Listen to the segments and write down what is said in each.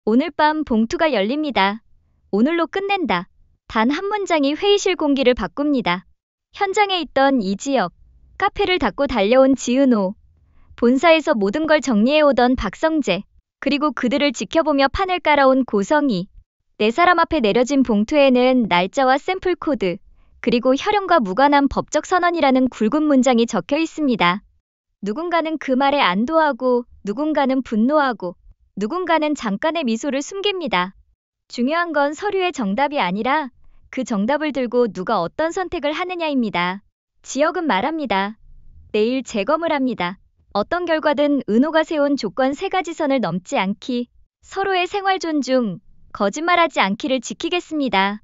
오늘 밤 봉투가 열립니다. 오늘로 끝낸다. 단 한 문장이 회의실 공기를 바꿉니다. 현장에 있던 이지혁, 카페를 닫고 달려온 지은호, 본사에서 모든 걸 정리해오던 박성재, 그리고 그들을 지켜보며 판을 깔아온 고성희. 네 사람 앞에 내려진 봉투에는 날짜와 샘플 코드, 그리고 혈연과 무관한 법적 선언이라는 굵은 문장이 적혀 있습니다. 누군가는 그 말에 안도하고, 누군가는 분노하고, 누군가는 잠깐의 미소를 숨깁니다. 중요한 건 서류의 정답이 아니라 그 정답을 들고 누가 어떤 선택을 하느냐입니다. 지혁은 말합니다. 내일 재검을 합니다. 어떤 결과든 은호가 세운 조건 3가지 선을 넘지 않기, 서로의 생활 존중, 거짓말하지 않기를 지키겠습니다.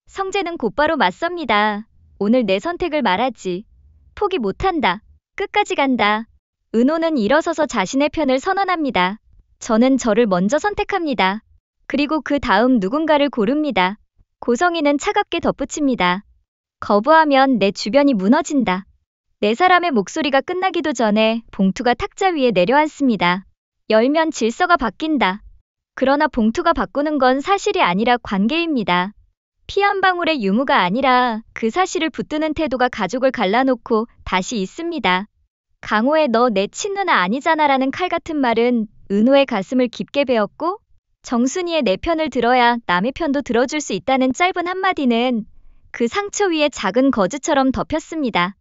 성재는 곧바로 맞섭니다. 오늘 내 선택을 말하지. 포기 못한다. 끝까지 간다. 은호는 일어서서 자신의 편을 선언합니다. 저는 저를 먼저 선택합니다. 그리고 그 다음 누군가를 고릅니다. 고성희는 차갑게 덧붙입니다. 거부하면 내 주변이 무너진다. 네 사람의 목소리가 끝나기도 전에 봉투가 탁자 위에 내려앉습니다. 열면 질서가 바뀐다. 그러나 봉투가 바꾸는 건 사실이 아니라 관계입니다. 피 한 방울의 유무가 아니라 그 사실을 붙드는 태도가 가족을 갈라놓고 다시 있습니다. 강호의 너 내 친누나 아니잖아라는 칼 같은 말은 은호의 가슴을 깊게 베었고, 정순이의 내 편을 들어야 남의 편도 들어줄 수 있다는 짧은 한마디는 그 상처 위에 작은 거즈처럼 덮였습니다.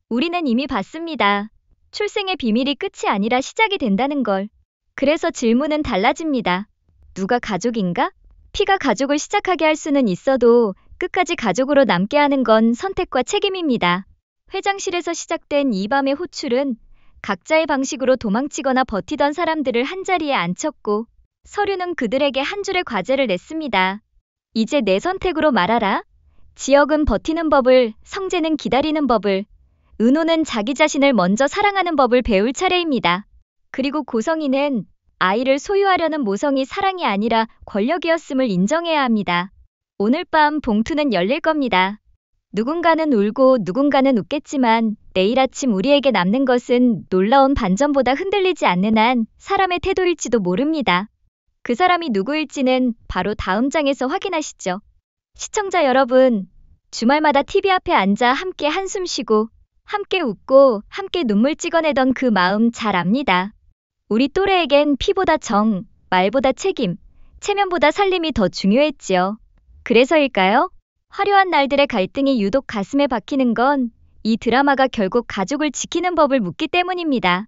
우리는 이미 봤습니다. 출생의 비밀이 끝이 아니라 시작이 된다는 걸. 그래서 질문은 달라집니다. 누가 가족인가? 피가 가족을 시작하게 할 수는 있어도 끝까지 가족으로 남게 하는 건 선택과 책임입니다. 회장실에서 시작된 이 밤의 호출은 각자의 방식으로 도망치거나 버티던 사람들을 한자리에 앉혔고, 서류는 그들에게 한 줄의 과제를 냈습니다. 이제 내 선택으로 말하라. 지혁은 버티는 법을, 성재는 기다리는 법을, 은호는 자기 자신을 먼저 사랑하는 법을 배울 차례입니다. 그리고 고성희는 아이를 소유하려는 모성이 사랑이 아니라 권력이었음을 인정해야 합니다. 오늘 밤 봉투는 열릴 겁니다. 누군가는 울고 누군가는 웃겠지만 내일 아침 우리에게 남는 것은 놀라운 반전보다 흔들리지 않는 한 사람의 태도일지도 모릅니다. 그 사람이 누구일지는 바로 다음 장에서 확인하시죠. 시청자 여러분, 주말마다 TV 앞에 앉아 함께 한숨 쉬고 함께 웃고 함께 눈물 찍어내던 그 마음 잘 압니다. 우리 또래에겐 피보다 정, 말보다 책임, 체면보다 살림이 더 중요했지요. 그래서일까요? 화려한 날들의 갈등이 유독 가슴에 박히는 건 이 드라마가 결국 가족을 지키는 법을 묻기 때문입니다.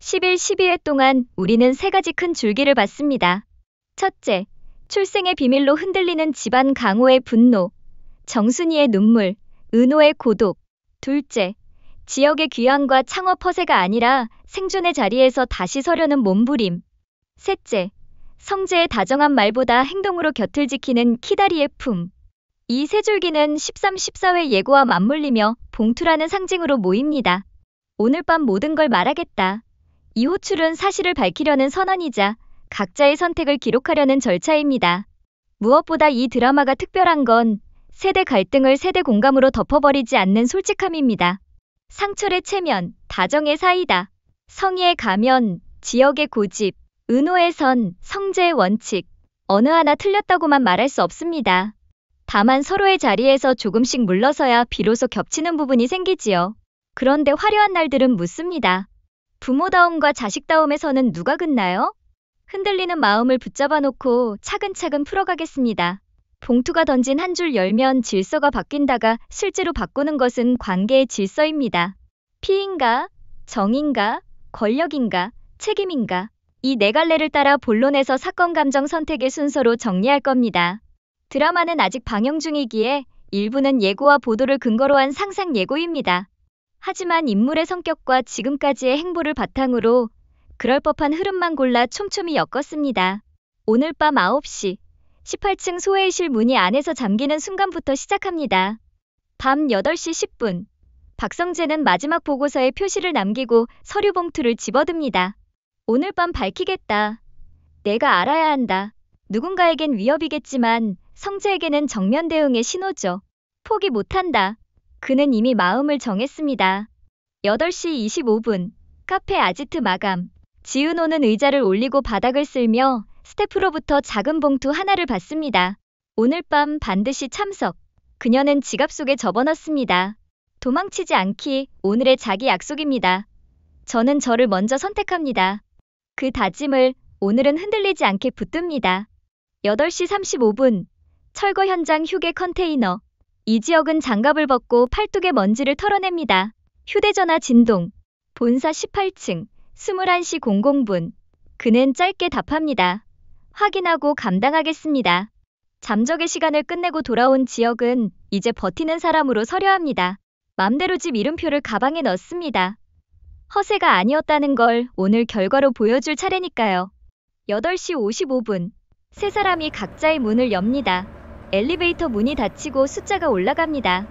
10일 12회 동안 우리는 3가지 큰 줄기를 봤습니다. 첫째, 출생의 비밀로 흔들리는 집안 강호의 분노, 정순이의 눈물, 은호의 고독. 둘째, 지역의 귀환과 창업 허세가 아니라 생존의 자리에서 다시 서려는 몸부림. 셋째, 성재의 다정한 말보다 행동으로 곁을 지키는 키다리의 품. 이 세 줄기는 13, 14회 예고와 맞물리며 봉투라는 상징으로 모입니다. 오늘 밤 모든 걸 말하겠다. 이 호출은 사실을 밝히려는 선언이자 각자의 선택을 기록하려는 절차입니다. 무엇보다 이 드라마가 특별한 건 세대 갈등을 세대 공감으로 덮어버리지 않는 솔직함입니다. 상철의 체면, 다정의 사이다. 성희의 가면, 지역의 고집, 은호의 선, 성재의 원칙. 어느 하나 틀렸다고만 말할 수 없습니다. 다만 서로의 자리에서 조금씩 물러서야 비로소 겹치는 부분이 생기지요. 그런데 화려한 날들은 묻습니다. 부모다움과 자식다움에서는 누가 끝나요? 흔들리는 마음을 붙잡아 놓고 차근차근 풀어가겠습니다. 봉투가 던진 한 줄 열면 질서가 바뀐다가 실제로 바꾸는 것은 관계의 질서입니다. 피인가? 정인가? 권력인가? 책임인가? 이 네 갈래를 따라 본론에서 사건 감정 선택의 순서로 정리할 겁니다. 드라마는 아직 방영 중이기에 일부는 예고와 보도를 근거로 한 상상 예고입니다. 하지만 인물의 성격과 지금까지의 행보를 바탕으로 그럴 법한 흐름만 골라 촘촘히 엮었습니다. 오늘 밤 9시 18층 소회의실 문이 안에서 잠기는 순간부터 시작합니다. 밤 8시 10분 박성재는 마지막 보고서에 표시를 남기고 서류 봉투를 집어듭니다. 오늘 밤 밝히겠다. 내가 알아야 한다. 누군가에겐 위협이겠지만 성재에게는 정면 대응의 신호죠. 포기 못한다. 그는 이미 마음을 정했습니다. 8시 25분 카페 아지트 마감. 지은호는 의자를 올리고 바닥을 쓸며 스태프로부터 작은 봉투 하나를 받습니다. 오늘 밤 반드시 참석. 그녀는 지갑 속에 접어넣습니다. 도망치지 않기, 오늘의 자기 약속입니다. 저는 저를 먼저 선택합니다. 그 다짐을 오늘은 흔들리지 않게 붙듭니다. 8시 35분, 철거 현장 휴게 컨테이너. 이지혁은 장갑을 벗고 팔뚝의 먼지를 털어냅니다. 휴대전화 진동. 본사 18층, 21시 00분. 그는 짧게 답합니다. 확인하고 감당하겠습니다. 잠적의 시간을 끝내고 돌아온 지혁은 이제 버티는 사람으로 서려 합니다. 맘대로 집 이름표를 가방에 넣습니다. 허세가 아니었다는 걸 오늘 결과로 보여줄 차례니까요. 8시 55분. 세 사람이 각자의 문을 엽니다. 엘리베이터 문이 닫히고 숫자가 올라갑니다.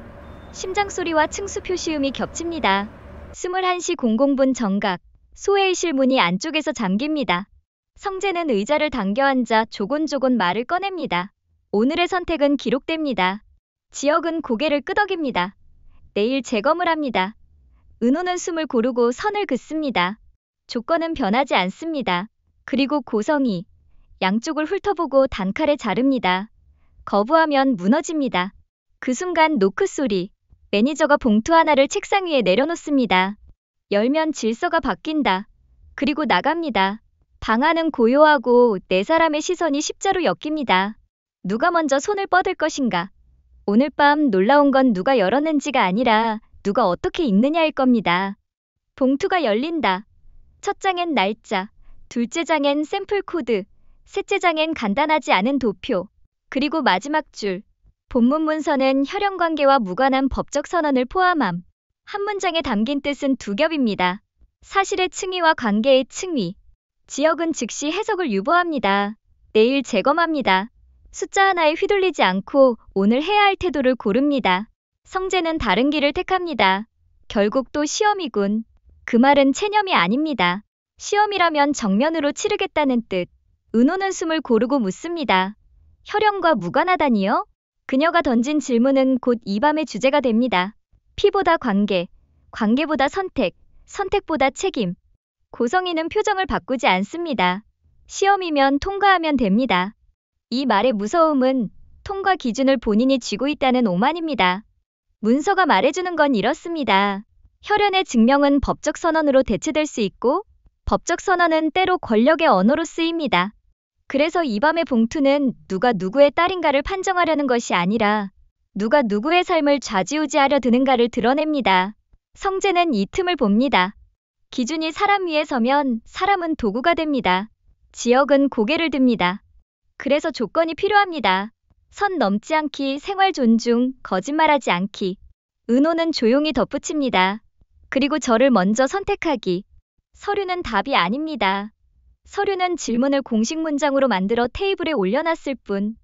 심장 소리와 층수 표시음이 겹칩니다. 21시 00분 정각. 소회의실 문이 안쪽에서 잠깁니다. 성재는 의자를 당겨 앉아 조곤조곤 말을 꺼냅니다. 오늘의 선택은 기록됩니다. 지혁은 고개를 끄덕입니다. 내일 재검을 합니다. 은호는 숨을 고르고 선을 긋습니다. 조건은 변하지 않습니다. 그리고 고성이 양쪽을 훑어보고 단칼에 자릅니다. 거부하면 무너집니다. 그 순간 노크 소리. 매니저가 봉투 하나를 책상 위에 내려놓습니다. 열면 질서가 바뀐다. 그리고 나갑니다. 방 안은 고요하고 네 사람의 시선이 십자로 엮입니다. 누가 먼저 손을 뻗을 것인가? 오늘 밤 놀라운 건 누가 열었는지가 아니라 누가 어떻게 읽느냐일 겁니다. 봉투가 열린다. 첫 장엔 날짜, 둘째 장엔 샘플 코드, 셋째 장엔 간단하지 않은 도표, 그리고 마지막 줄. 본문 문서는 혈연관계와 무관한 법적 선언을 포함함. 한 문장에 담긴 뜻은 두 겹입니다. 사실의 층위와 관계의 층위. 지혁은 즉시 해석을 유보합니다. 내일 재검합니다. 숫자 하나에 휘둘리지 않고 오늘 해야 할 태도를 고릅니다. 성재는 다른 길을 택합니다. 결국 또 시험이군. 그 말은 체념이 아닙니다. 시험이라면 정면으로 치르겠다는 뜻. 은호는 숨을 고르고 묻습니다. 혈연과 무관하다니요? 그녀가 던진 질문은 곧 이 밤의 주제가 됩니다. 피보다 관계, 관계보다 선택, 선택보다 책임. 고성이는 표정을 바꾸지 않습니다. 시험이면 통과하면 됩니다. 이 말의 무서움은 통과 기준을 본인이 쥐고 있다는 오만입니다. 문서가 말해주는 건 이렇습니다. 혈연의 증명은 법적 선언으로 대체될 수 있고 법적 선언은 때로 권력의 언어로 쓰입니다. 그래서 이 밤의 봉투는 누가 누구의 딸인가를 판정하려는 것이 아니라 누가 누구의 삶을 좌지우지하려 드는가를 드러냅니다. 성재는 이 틈을 봅니다. 기준이 사람 위에 서면 사람은 도구가 됩니다. 지혁은 고개를 듭니다. 그래서 조건이 필요합니다. 선 넘지 않기, 생활 존중, 거짓말하지 않기. 은호는 조용히 덧붙입니다. 그리고 저를 먼저 선택하기. 서류는 답이 아닙니다. 서류는 질문을 공식 문장으로 만들어 테이블에 올려놨을 뿐.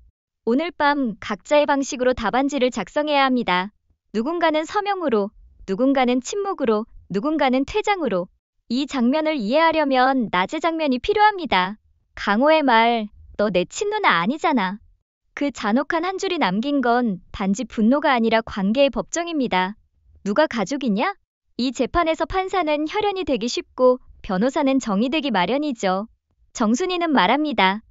오늘 밤 각자의 방식으로 답안지를 작성해야 합니다. 누군가는 서명으로, 누군가는 침묵으로, 누군가는 퇴장으로. 이 장면을 이해하려면 낮의 장면이 필요합니다. 강호의 말, 너 내 친누나 아니잖아. 그 잔혹한 한 줄이 남긴 건 단지 분노가 아니라 관계의 법정입니다. 누가 가족이냐? 이 재판에서 판사는 혈연이 되기 쉽고 변호사는 정이 되기 마련이죠. 정순이는 말합니다.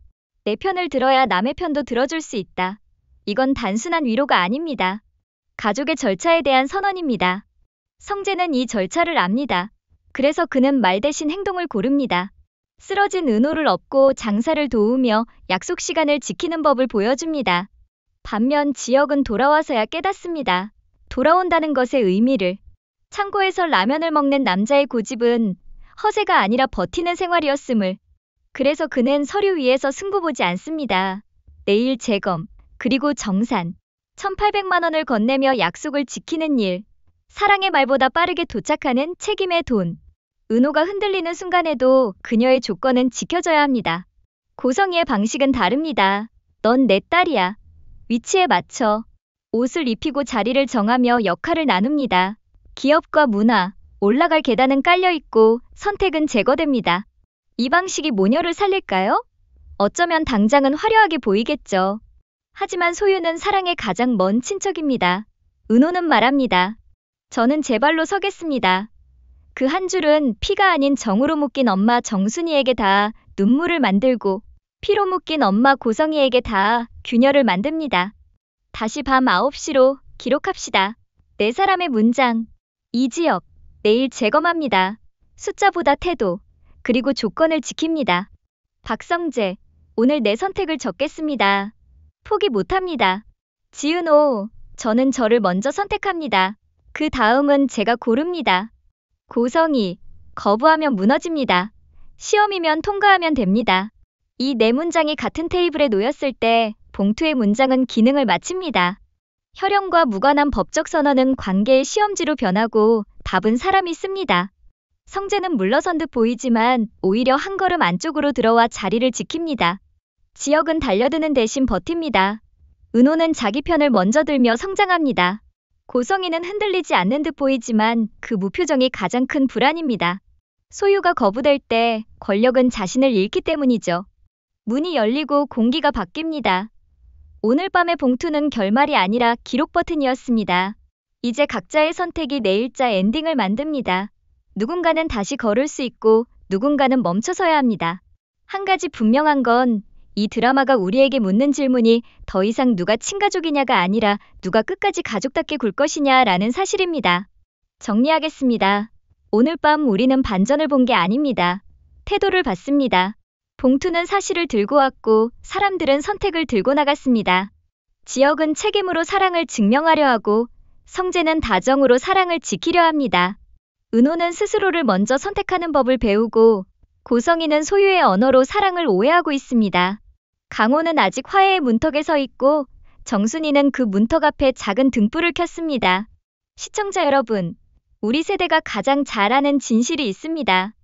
내 편을 들어야 남의 편도 들어줄 수 있다. 이건 단순한 위로가 아닙니다. 가족의 절차에 대한 선언입니다. 성재는 이 절차를 압니다. 그래서 그는 말 대신 행동을 고릅니다. 쓰러진 은호를 업고 장사를 도우며 약속 시간을 지키는 법을 보여줍니다. 반면 지혁은 돌아와서야 깨닫습니다. 돌아온다는 것의 의미를. 창고에서 라면을 먹는 남자의 고집은 허세가 아니라 버티는 생활이었음을. 그래서 그는 서류 위에서 승부 보지 않습니다. 내일 재검, 그리고 정산. 1,800만 원을 건네며 약속을 지키는 일. 사랑의 말보다 빠르게 도착하는 책임의 돈. 은호가 흔들리는 순간에도 그녀의 조건은 지켜져야 합니다. 고성이의 방식은 다릅니다. 넌 내 딸이야. 위치에 맞춰. 옷을 입히고 자리를 정하며 역할을 나눕니다. 기업과 문화, 올라갈 계단은 깔려있고 선택은 제거됩니다. 이 방식이 모녀를 살릴까요? 어쩌면 당장은 화려하게 보이겠죠. 하지만 소유는 사랑의 가장 먼 친척입니다. 은호는 말합니다. 저는 제 발로 서겠습니다. 그 한 줄은 피가 아닌 정으로 묶인 엄마 정순이에게 다 눈물을 만들고 피로 묶인 엄마 고성이에게 다 균열을 만듭니다. 다시 밤 9시로 기록합시다. 네 사람의 문장. 이지혁, 내일 재검합니다. 숫자보다 태도, 그리고 조건을 지킵니다. 박성재, 오늘 내 선택을 적겠습니다. 포기 못합니다. 지은호, 저는 저를 먼저 선택합니다. 그 다음은 제가 고릅니다. 고성희, 거부하면 무너집니다. 시험이면 통과하면 됩니다. 이 네 문장이 같은 테이블에 놓였을 때 봉투의 문장은 기능을 마칩니다. 혈연과 무관한 법적 선언은 관계의 시험지로 변하고 답은 사람이 씁니다. 성재는 물러선 듯 보이지만 오히려 한 걸음 안쪽으로 들어와 자리를 지킵니다. 지혁은 달려드는 대신 버팁니다. 은호는 자기 편을 먼저 들며 성장합니다. 고성희는 흔들리지 않는 듯 보이지만 그 무표정이 가장 큰 불안입니다. 소유가 거부될 때 권력은 자신을 잃기 때문이죠. 문이 열리고 공기가 바뀝니다. 오늘 밤의 봉투는 결말이 아니라 기록 버튼이었습니다. 이제 각자의 선택이 내일자 엔딩을 만듭니다. 누군가는 다시 걸을 수 있고 누군가는 멈춰서야 합니다. 한 가지 분명한 건 이 드라마가 우리에게 묻는 질문이 더 이상 누가 친가족이냐가 아니라 누가 끝까지 가족답게 굴 것이냐라는 사실입니다. 정리하겠습니다. 오늘 밤 우리는 반전을 본 게 아닙니다. 태도를 봤습니다. 봉투는 사실을 들고 왔고 사람들은 선택을 들고 나갔습니다. 지혁은 책임으로 사랑을 증명하려 하고 성재는 다정으로 사랑을 지키려 합니다. 은호는 스스로를 먼저 선택하는 법을 배우고 고성희는 소유의 언어로 사랑을 오해하고 있습니다. 강호는 아직 화해의 문턱에 서 있고 정순이는 그 문턱 앞에 작은 등불을 켰습니다. 시청자 여러분, 우리 세대가 가장 잘 아는 진실이 있습니다.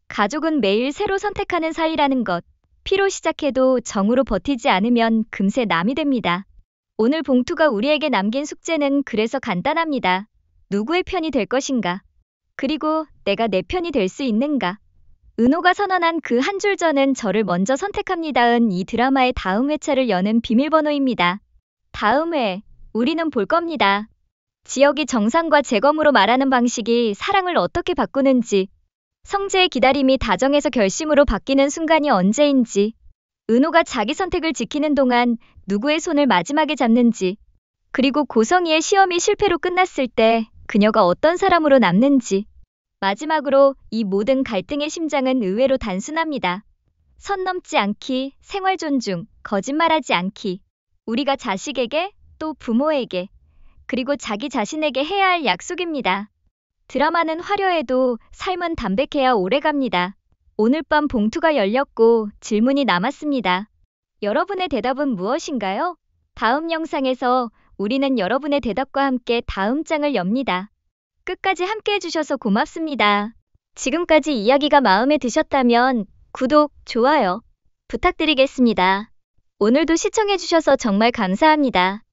가족은 매일 새로 선택하는 사이라는 것. 피로 시작해도 정으로 버티지 않으면 금세 남이 됩니다. 오늘 봉투가 우리에게 남긴 숙제는 그래서 간단합니다. 누구의 편이 될 것인가? 그리고 내가 내 편이 될 수 있는가? 은호가 선언한 그 한 줄 전은 저를 먼저 선택합니다은 이 드라마의 다음 회차를 여는 비밀번호입니다. 다음 회, 우리는 볼 겁니다. 지혁이 정상과 재검으로 말하는 방식이 사랑을 어떻게 바꾸는지, 성재의 기다림이 다정에서 결심으로 바뀌는 순간이 언제인지, 은호가 자기 선택을 지키는 동안 누구의 손을 마지막에 잡는지, 그리고 고성희의 시험이 실패로 끝났을 때 그녀가 어떤 사람으로 남는지. 마지막으로 이 모든 갈등의 심장은 의외로 단순합니다. 선 넘지 않기, 생활 존중, 거짓말하지 않기. 우리가 자식에게, 또 부모에게, 그리고 자기 자신에게 해야 할 약속입니다. 드라마는 화려해도 삶은 담백해야 오래갑니다. 오늘 밤 봉투가 열렸고 질문이 남았습니다. 여러분의 대답은 무엇인가요? 다음 영상에서 우리는 여러분의 대답과 함께 다음 장을 엽니다. 끝까지 함께 해주셔서 고맙습니다. 지금까지 이야기가 마음에 드셨다면 구독, 좋아요 부탁드리겠습니다. 오늘도 시청해주셔서 정말 감사합니다.